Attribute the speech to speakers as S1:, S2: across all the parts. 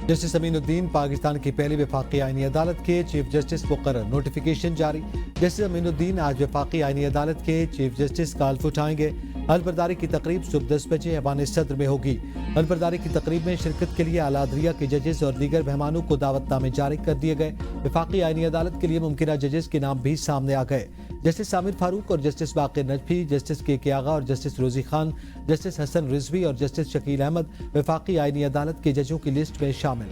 S1: Justice Aminuddin Pakistan की पहली वफाकी आईनी अदालत के चीफ जस्टिस मुकर्रर, नोटिफिकेशन जारी। जस्टिस अमीनुद्दीन आज वफाकी आईनी अदालत के चीफ जस्टिस का हल्फ उठाएंगे। अलबरदारी की तकरीब सुबह 10 बजे ऐवान सदर में होगी। अलबरदारी की तकरीब में शिरकत के लिए आला अदलिया के जजेस और दीगर मेहमानों को दावतनामे जारी कर दिए गए। वफाकी आईनी अदालत के लिए मुमकिन जजेस के नाम भी सामने आ गए। जस्टिस आमिर फारूक और जस्टिस बाक़िर नजफी, जस्टिस के आगा और जस्टिस रोजी खान, जस्टिस हसन रिजवी और जस्टिस शकील अहमद वफाकी आईनी अदालत के जजों की लिस्ट में शामिल।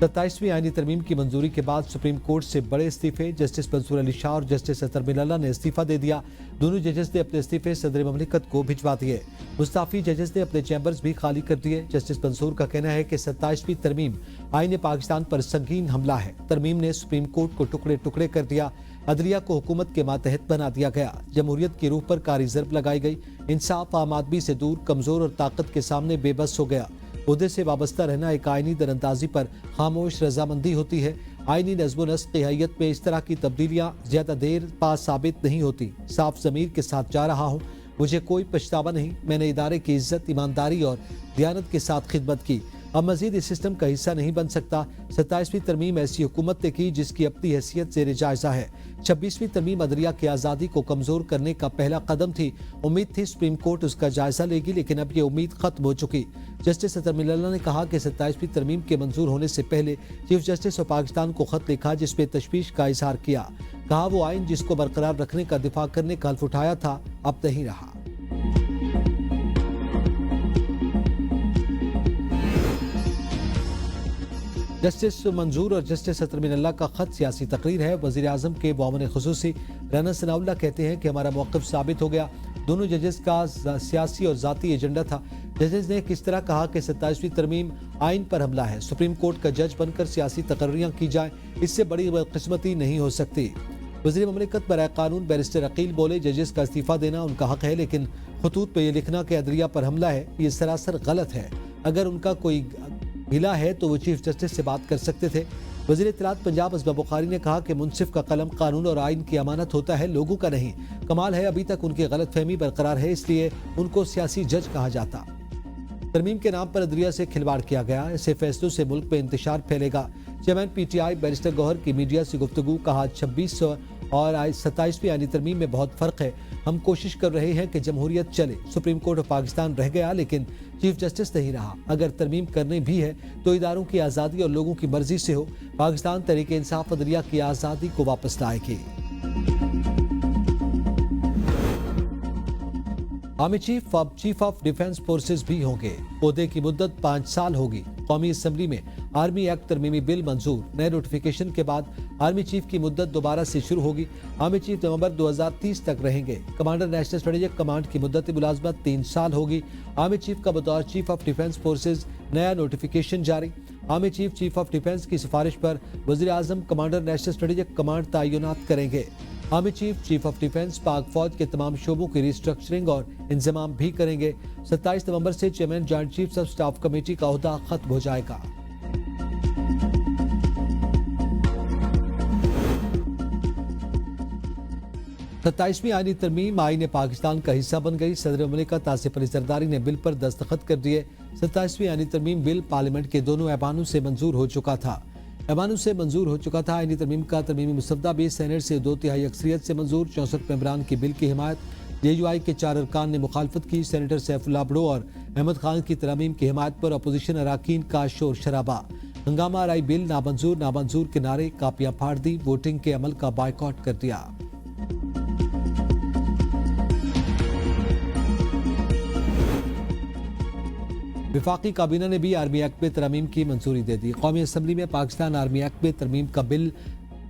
S1: 27वीं आईनी तरमीम की मंजूरी के बाद सुप्रीम कोर्ट से बड़े इस्तीफे। जस्टिस मंसूर अली शाह और जस्टिस अतर मिल्ला ने इस्तीफा दे दिया। दोनों जजेस ने अपने इस्तीफे सदर ममलिकत को भिजवा दिए। मुस्ताफी जजेस ने अपने चैम्बर्स भी खाली कर दिए। जस्टिस मंसूर का कहना है कि 27वीं तरमीम आईन पाकिस्तान पर संगीन हमला है। तरमीम ने सुप्रीम कोर्ट को टुकड़े टुकड़े कर दिया। अदलिया को हुकूमत के मातहत बना दिया गया। जमहूरियत की रूह पर कारी ज़रब लगाई गई। इंसाफ आम आदमी से दूर, कमजोर और ताकत के सामने बेबस हो गया। उहदे से वाबस्ता रहना एक आईनी दरअंदाजी पर खामोश रजामंदी होती है। आईनी नज़्म नस्क़ की हैयत में इस तरह की तब्दीलियाँ ज्यादा देर पास साबित नहीं होती। साफ ज़मीर के साथ जा रहा हूँ, मुझे कोई पछतावा नहीं। मैंने इदारे की इज्जत, ईमानदारी और दियानत के साथ खिदमत की। अब मजीद इस सिस्टम का हिस्सा नहीं बन सकता। 27वीं तरमीम ऐसी हुकूमत ने की जिसकी अपनी हैसियत ज़ेर जायजा है। 26वीं तरमीम अदलिया की आज़ादी को कमज़ोर करने का पहला कदम थी। उम्मीद थी सुप्रीम कोर्ट उसका जायजा लेगी, लेकिन अब ये उम्मीद खत्म हो चुकी। जस्टिस अतर मिल्ला ने कहा कि 27वीं तरमीम के मंजूर होने से पहले चीफ जस्टिस और पाकिस्तान को खत लिखा जिसमें तशवीश का इजहार किया। कहा वो आइन जिसको बरकरार रखने का दिफा करने का हल्फ उठाया था, अब नहीं रहा। जस्टिस मंजूर और जस्टिस अतर मिल्ला का खत सियासी तकरीर है। वज़ीर आज़म के मुआविन खुसूसी राना सनाउल्लाह कहते हैं कि हमारा मौक़िफ़ साबित हो गया। दोनों जजेस का सियासी और ज़ाती एजेंडा था। जजेस ने किस तरह कहा कि 27वीं तरमीम आइन पर हमला है। सुप्रीम कोर्ट का जज बनकर सियासी तकर्रियाँ की जाए, इससे बड़ी बदकिस्मती नहीं हो सकती। वज़ीर ममलिकत बराए कानून बैरिस्टर अकील बोले, जजेस का इस्तीफ़ा देना उनका हक है, लेकिन खतूत पर यह लिखना कि अदलिया पर हमला है, ये सरासर गलत है। अगर उनका कोई गिला है तो वो चीफ जस्टिस से बात कर सकते थे। वज़ीर इत्तलात पंजाब असबा बुखारी ने कहा कि मुनसिफ का कलम कानून और आइन की अमानत होता है, लोगों का नहीं। कमाल है अभी तक उनकी गलतफहमी बरकरार है, इसलिए उनको सियासी जज कहा जाता। तरमीम के नाम पर अदलिया से खिलवाड़ किया गया। ऐसे फैसलों से मुल्क में इंतशार फैलेगा। चेयरमैन PTI बैरिस्टर गौहर की मीडिया से गुफ्तगू, कहा 26 और 27वीं आईनी तरमीम में बहुत फ़र्क है। हम कोशिश कर रहे हैं कि जमहूरियत चले। सुप्रीम कोर्ट ऑफ पाकिस्तान रह गया, लेकिन चीफ जस्टिस नहीं रहा। अगर तरमीम करनी भी है तो इदारों की आज़ादी और लोगों की मर्जी से हो। पाकिस्तान तहरीक इंसाफ अदलिया की आज़ादी को वापस लाएगी। आर्मी चीफ अब चीफ ऑफ डिफेंस फोर्सेज भी होंगे। ओहदे की मुद्दत 5 साल होगी। कौमी असम्बली में आर्मी एक्ट तरमीमी बिल मंजूर। नए नोटिफिकेशन के बाद आर्मी चीफ की मुद्दत दोबारा से शुरू होगी। आर्मी चीफ नवंबर 2030 तक रहेंगे। कमांडर नेशनल स्ट्रेटेजिक कमांड की मुद्दत मुलाजमत 3 साल होगी। आर्मी चीफ का बतौर चीफ ऑफ डिफेंस फोर्सेज नया नोटिफिकेशन जारी। आर्मी चीफ ऑफ डिफेंस की सिफारिश पर वज़ीर आज़म कमांडर नेशनल स्ट्रेटेजिक कमांड तैनात करेंगे। आर्मी चीफ ऑफ डिफेंस पाक फौज के तमाम शोबों की रिस्ट्रक्चरिंग और इंतजाम भी करेंगे। 27 नवंबर से chairman joint chiefs of staff committee का ओहदा खत्म हो जाएगा। सत्ताईसवीं आईनी तरमीम आईन पाकिस्तान का हिस्सा बन गई। सदर ममलिकत आसिफ अली जरदारी ने बिल पर दस्तखत कर दिए। 27वीं आईनी तरमीम बिल पार्लियामेंट के दोनों ऐवानों से मंजूर हो चुका था। आईनी तरमीम का तरमीमी मुसद्दा भी सेनेट से 2/3 अक्सरियत से मंजूर। 64 मेंबरान की बिल की हिमायत। JUI के 4 अरकान ने मुखालफत की। सेनेटर सैफुल्लाह बड़ो और अहमद खान की तरमीम की हिमायत पर अपोजिशन अराकीन का शोर शराबा। हंगामा राय बिल नामंजूर के नारे, कापियां फाड़ दी, वोटिंग के अमल का बायकॉट कर दिया। विफाकी काबीना ने भी आर्मी एक्ट में तरमीम की मंजूरी दे दी। कौमी असम्बली में पाकिस्तान आर्मी एक्ट में तरमीम का बिल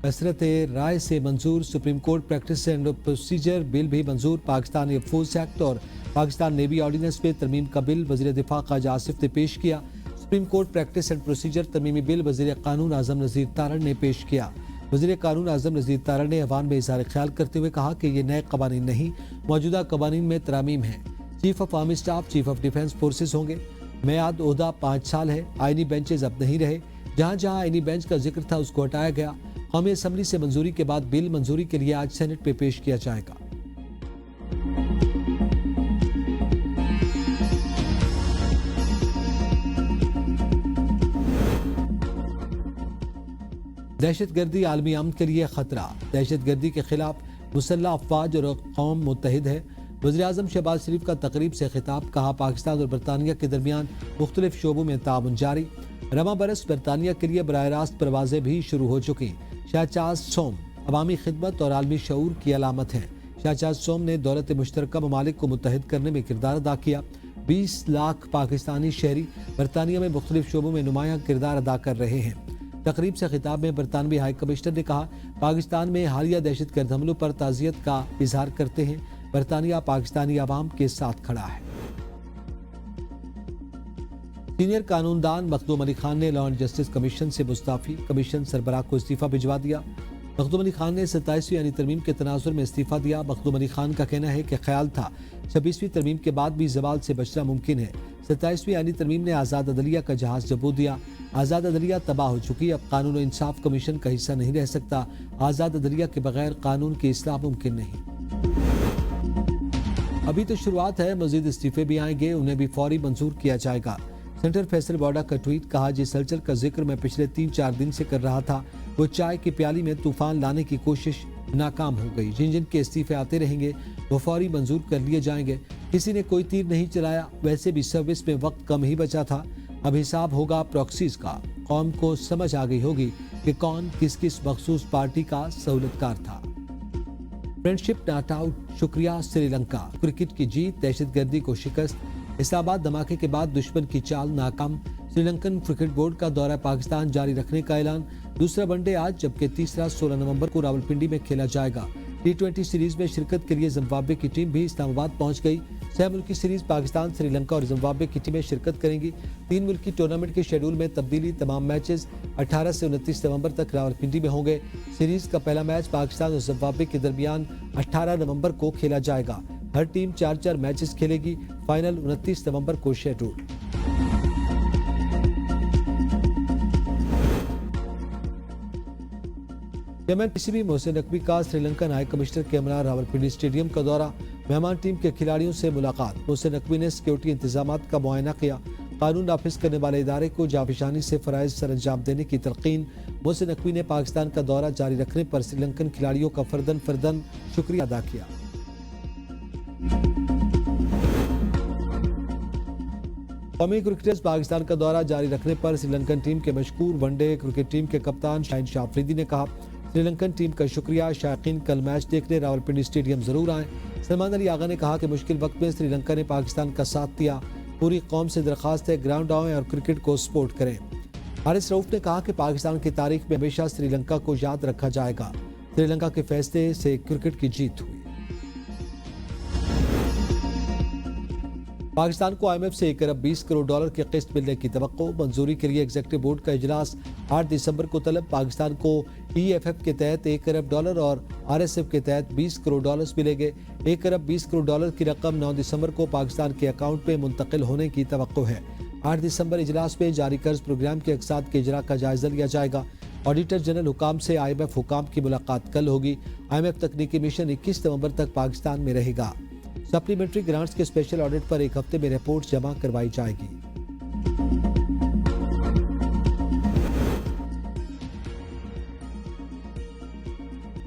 S1: कसरत राय से मंजूर। Supreme court practice and procedure bill भी मंजूर। पाकिस्तान एयरफोर्स एक्ट और पाकिस्तान नेवी ऑर्डिनेंस में तरमीम का बिल वज़ीर दिफा ख्वाजा आसिफ ने पेश किया। Supreme court practice and procedure तरमीमी बिल वज़ीर कानून आज़म नज़ीर तारण ने पेश किया। वज़ीर कानून आज़म नज़ीर तारण ने अवाम में इज़हार ख्याल करते हुए कहा कि ये नए कवानीन नहीं, मौजूदा कवानीन में तरामीम है। Chief of army staff chief of defence forces होंगे। मियाद ओहदा 5 साल है। आईनी बेंचेज अब नहीं रहे। जहाँ जहाँ आईनी बेंच का जिक्र था उसको हटाया गया। कौमी असम्बली से मंजूरी के बाद बिल मंजूरी के लिए आज सेनेट में पेश किया जाएगा। दहशतगर्दी आलमी अमन के लिए खतरा, दहशतगर्दी के खिलाफ मुसल्लह अफवाज और कौम मुत्तहिद है। वज़ीर-ए-आज़म शहबाज शरीफ का तकरीब से खिताब, कहा पाकिस्तान और बरतानिया के दरमियान मुख्तलिफ शोबों में ताउन जारी। रवा बरस बरतानिया के लिए बराह रास्त परवाजें भी शुरू हो चुकी। शहजाद सोम अवामी खिदमत और आलमी शऊर की अलामत है। शहजाद सोम ने दौलत मुश्तरका ममालिक को मुत्तहिद करने में किरदार अदा किया। 20 लाख पाकिस्तानी शहरी बरतानिया में मुख्तलिफ शोबों में नुमायां किरदार अदा कर रहे हैं। तकरीब से खिताब में बरतानवी हाई कमिश्नर ने कहा, पाकिस्तान में हालिया दहशतगर्द हमलों पर ताज़ियत का इजहार करते हैं। बरतानिया पाकिस्तानी आवाम के साथ खड़ा है। सीनियर कानूनदान मखदूम अली खान ने लॉ एंड जस्टिस कमीशन से मुस्ताफी, कमीशन सरबराह को इस्तीफा भिजवा दिया। मखदूम अली खान ने 27वीं यानी तरमीम के तनाजुर में इस्तीफा दिया। मखदूम अली खान का कहना है कि ख्याल था 26वीं तरमीम के बाद भी जवाल से बचना मुमकिन है। 27वीं यानी तरमीम ने आज़ाद अदलिया का जहाज डुबो दिया। आज़ाद अदलिया तबाह हो चुकी, अब कानून और इंसाफ कमीशन का हिस्सा नहीं रह सकता। आज़ाद अदलिया के बगैर कानून की इस्लाह मुमकिन नहीं। अभी तो शुरुआत है, मजीद इस्तीफे भी आएंगे, उन्हें भी फौरी मंजूर किया जाएगा। सेंटर फैसल बॉर्डा का ट्वीट, कहा जिस हलचल का जिक्र मैं पिछले 3-4 दिन से कर रहा था वो चाय की प्याली में तूफान लाने की कोशिश नाकाम हो गई। जिन जिन के इस्तीफे आते रहेंगे वो फौरी मंजूर कर लिए जाएंगे। किसी ने कोई तीर नहीं चलाया, वैसे भी सर्विस में वक्त कम ही बचा था। अब हिसाब होगा प्रॉक्सीज का। कौम को समझ आ गई होगी कि कौन किस किस मखसूस पार्टी का सहूलतकार था। फ्रेंडशिप नॉट आउट, शुक्रिया श्रीलंका। क्रिकेट की जीत, दहशतगर्दी को शिकस्त। इस्लामाबाद धमाके के बाद दुश्मन की चाल नाकाम। श्रीलंकन क्रिकेट बोर्ड का दौरा पाकिस्तान जारी रखने का ऐलान। दूसरा वनडे आज, जबकि तीसरा 16 नवंबर को रावलपिंडी में खेला जाएगा। T20 सीरीज में शिरकत के लिए जिम्बाब्वे की टीम भी इस्लामाबाद पहुंच गई। 6 मुल्की सीरीज पाकिस्तान, श्रीलंका और जिम्बाब्वे की टीमें शिरकत करेंगी। 3 मुल्की टूर्नामेंट के शेड्यूल में तब्दीली, तमाम मैचेस 18 से 29 नवंबर तक रावलपिंडी में होंगे। सीरीज का पहला मैच पाकिस्तान और जिम्बाब्वे के दरमियान 18 नवंबर को खेला जाएगा। हर टीम 4-4 मैचेस खेलेगी। फाइनल 29 नवंबर को schedule. Chairman PCB Mohsin Naqvi का श्रीलंकन हाई कमिश्नर के हमरा रावलपिंडी स्टेडियम का दौरा। मेहमान टीम के खिलाड़ियों से मुलाकात। मोहसिन नकवी ने सिक्योरिटी इंतजामात का मुआयना किया। कानून नाफिज करने वाले इदारे को जाफिशानी से फराइज सर अंजाम देने की तलकीन। मोहसिन नकवी ने पाकिस्तान का दौरा जारी रखने पर श्रीलंकन खिलाड़ियों का फर्दन शुक्रिया अदा किया। कौमी क्रिकेटर्स पाकिस्तान का दौरा जारी रखने पर श्रीलंकन टीम के मशहूर वनडे क्रिकेट टीम के कप्तान शाहीन शाह अफरीदी ने कहा, श्रीलंकन टीम का शुक्रिया। शायकीन कल मैच देखने रावलपिंडी स्टेडियम जरूर आए। सलमान अली आगा ने कहा कि मुश्किल वक्त में श्रीलंका ने पाकिस्तान का साथ दिया। पूरी कौम से दरख्वास्त है ग्राउंड आएं और क्रिकेट को सपोर्ट करें। हारिस रऊफ ने कहा कि पाकिस्तान की तारीख में हमेशा श्रीलंका को याद रखा जाएगा। श्रीलंका के फैसले से क्रिकेट की जीत हुई। पाकिस्तान को IMF से 1 अरब 20 करोड़ डॉलर की किस्त मिलने की तवक्को। मंजूरी के लिए एग्जीक्यूटिव बोर्ड का इजलास 8 दिसंबर को तलब। पाकिस्तान को EFF के तहत 1 अरब डॉलर और RSF के तहत 20 करोड़ डॉलर मिलेंगे। 1 अरब 20 करोड़ डॉलर की रकम 9 दिसंबर को पाकिस्तान के अकाउंट में मुंतकिल होने की तवक्को है। 8 दिसंबर इजलास में जारी कर्ज प्रोग्राम के अक़साद के इजरा का जायजा लिया जाएगा। ऑडिटर जनरल हुकाम से IMF हुकाम की मुलाकात कल होगी। IMF तकनीकी मिशन 21 नवंबर तक पाकिस्तान में रहेगा। सप्लीमेंट्री ग्रांट्स के स्पेशल ऑडिट पर 1 हफ्ते में रिपोर्ट जमा करवाई जाएगी।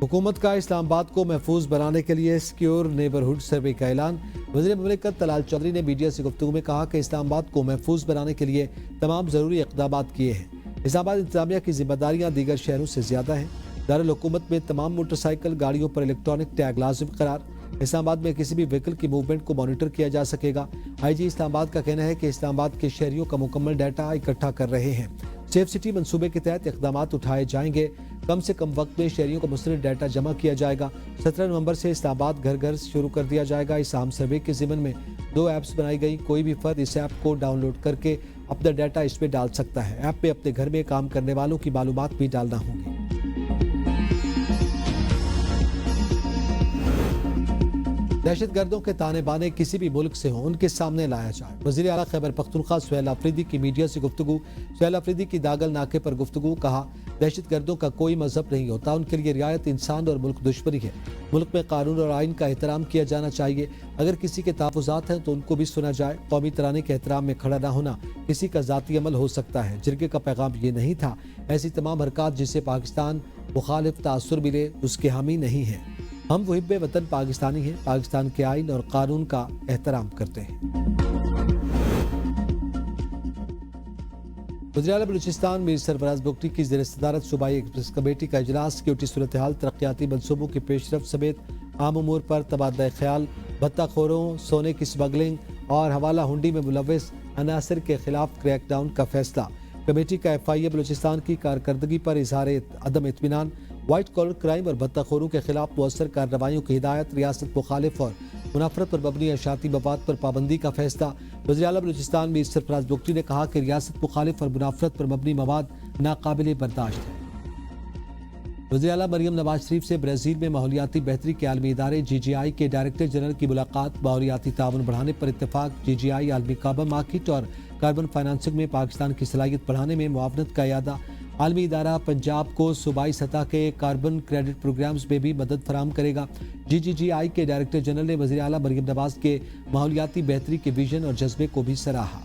S1: हुकूमत का इस्लामाबाद को महफूज बनाने के लिए सिक्योर नेबरहुड सर्वे का ऐलान। वज़ीर मुमलिकत तलाल चौधरी ने मीडिया से गुफ्तगू में कहा कि इस्लामाबाद को महफूज बनाने के लिए तमाम ज़रूरी इक़दाम किए हैं। इस्लामाबाद इंतजामिया की जिम्मेदारियाँ दीगर शहरों से ज़्यादा हैं। दारुल हुकूमत में तमाम मोटरसाइकिल गाड़ियों पर इलेक्ट्रॉनिक टैग लाजिम करार। इस्लामाबाद में किसी भी व्हीकल की मूवमेंट को मॉनिटर किया जा सकेगा। IG इस्लामाबाद का कहना है कि इस्लामाबाद के शहरियों का मुकम्मल डाटा इकट्ठा कर रहे हैं। सेफ सिटी मंसूबे के तहत इक़दाम उठाए जाएंगे। कम से कम वक्त में शहरियों का मुस्तनिद डाटा जमा किया जाएगा। 17 नवंबर से इस्लामाबाद घर घर शुरू कर दिया जाएगा। इस आम सर्वे के ज़िम्मन में 2 ऐप्स बनाई गई। कोई भी फर्द इस ऐप को डाउनलोड करके अपना डाटा इसमें डाल सकता है। ऐप में अपने घर में काम करने वालों की मालूमात भी डालना होगी। दहशतगर्दों के ताने बाने किसी भी मुल्क से हों उनके सामने लाया जाए। वज़ीर आला खैबर पख्तूनख्वा सुहेल अफरीदी की मीडिया से गुफ्तगू। सुहेल अफरीदी की दागल नाके पर गुफ्तगू। कहा, दहशतगर्दों का कोई मजहब नहीं होता, उनके लिए रियायत इंसान और मुल्क दुश्मनी है। मुल्क में कानून और आइन का एहतराम किया जाना चाहिए। अगर किसी के तहफ़्फ़ुज़ात हैं तो उनको भी सुना जाए। कौमी तराने के एहतराम में खड़ा न होना किसी का ज़ाती अमल हो सकता है। जिरगे का पैगाम ये नहीं था। ऐसी तमाम हरकत जिससे पाकिस्तान मुखालिफ तासुर मिले उसके हामी नहीं है। हम मुहिब्बे वतन पाकिस्तानी हैं, पाकिस्तान के आइन और कानून का एहतराम करते हैं। वज़ीर-ए-आला बलूचिस्तान मीर सरफराज बुगटी की ज़ेर सदारत सूबाई एक्सप्रेस कमेटी का इजलास क्यूटी सूरत हाल, तरक्याती मनसूबों की पेशरफ समेत आम उमूर पर तबादला ख्याल, भत्ताखोरों, सोने की स्मगलिंग और हवाला हुंडी में मुलव्वस अनासर के खिलाफ क्रैकडाउन का फैसला। कमेटी का FIA बलूचिस्तान की कारकर्दगी पर इजहार अदम इत्मीनान, वाइट कॉलर क्राइम और भत्ताखोरों के खिलाफ मुअस्सर कार्रवाइयों की हिदायत, रियासत मुखालिफ और मुनाफरत पर मबनी अशाती मवाद पर पाबंदी का फैसला। वज़ीर आला बलूचिस्तान मीर सरफराज बुगटी ने कहा कि रियासत मुखालिफ और मुनाफरत पर मबनी मवाद नाकाबिले बर्दाश्त है। वज़ीर आला मरियम नवाज शरीफ से ब्राज़ील में माहौलियाती बेहतरी के आलमी इदारे GGI के डायरेक्टर जनरल की मुलाकात। माहौलियाती ताउन बढ़ाने पर इत्तेफाक। GGI आलमी कार्बन मार्केट और कार्बन फाइनेंसिंग में पाकिस्तान की सलाहियत बढ़ाने में मुआवनत का इरादा। आलमी इदारा पंजाब को सूबाई सतह के कार्बन क्रेडिट प्रोग्राम्स में भी मदद फराहम करेगा। GGI के डायरेक्टर जनरल ने वज़ीर आला मरियम नवाज के माहौलियाती बेहतरी के विजन और जज्बे को भी सराहा।